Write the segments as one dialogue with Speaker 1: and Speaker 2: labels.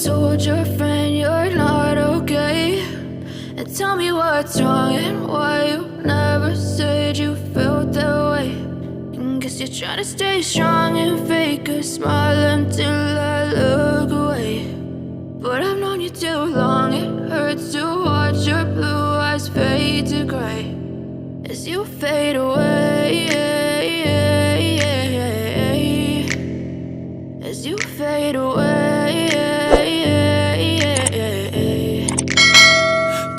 Speaker 1: told your friend you're not okay? And tell me what's wrong and why you never said you felt that way. And guess you're trying to stay strong and fake a smile until I look away. But I've known you too long, it hurts to watch your blue eyes fade to gray as you fade away, as you fade away.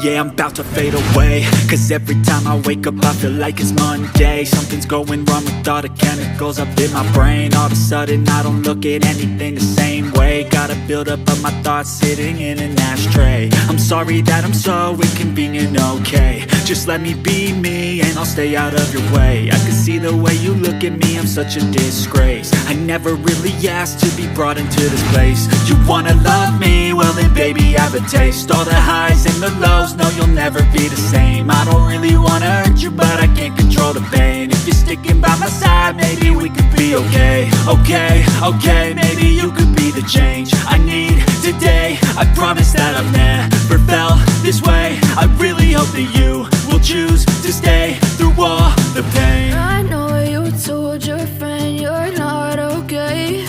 Speaker 2: Yeah, I'm about to fade away, cause every time I wake up I feel like it's Monday. Something's going wrong with all the chemicals up in my brain. All of a sudden I don't look at anything the same way. Got a buildup of my thoughts sitting in an ashtray. I'm sorry that I'm so inconvenient, okay? Just let me be me and I'll stay out of your way. I can see the way you look at me, I'm such a disgrace. I never really asked to be brought into this place. You wanna love me? Well then baby I have a taste. All the highs and the lows, no, you'll never be the same. I don't really wanna hurt you, but I can't control the pain. If you're sticking by my side, maybe we could be okay. Okay, maybe you could be the change I need today. I promise that I've never felt this way. I really hope that you will choose to stay through all the pain.
Speaker 1: I know you told your friend you're not okay.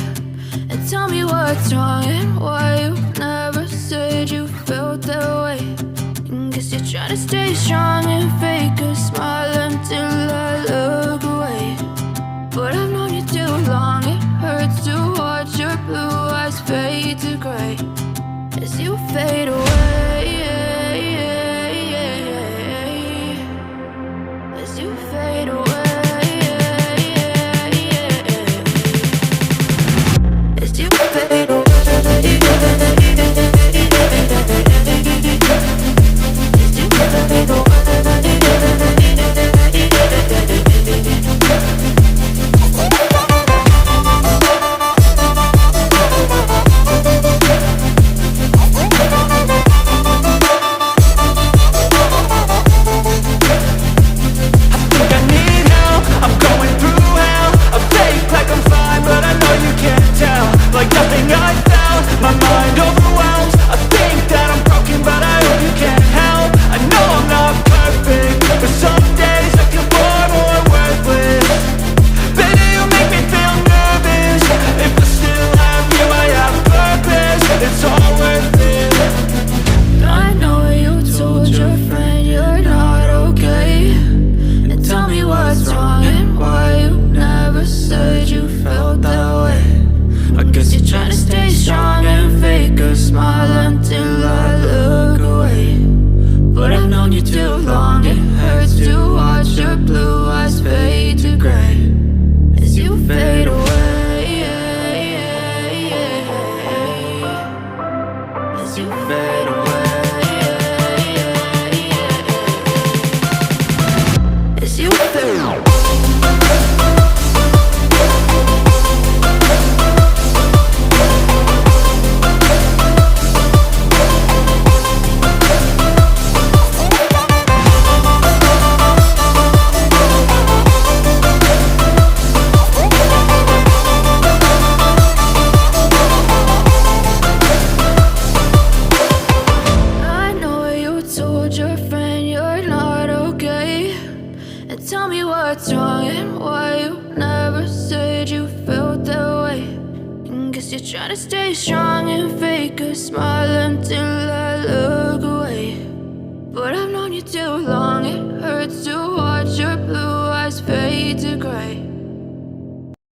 Speaker 1: And tell me what's wrong and why you never said you felt that way. Guess you're trying to stay strong and fake a smile until I look away. But I've known you too long, it hurts to watch your blue eyes fade to gray as you fade away, as you fade away, as you fade away. Trying to stay strong and fake a smile until I look away. But I've known you too long, it hurts to watch your blue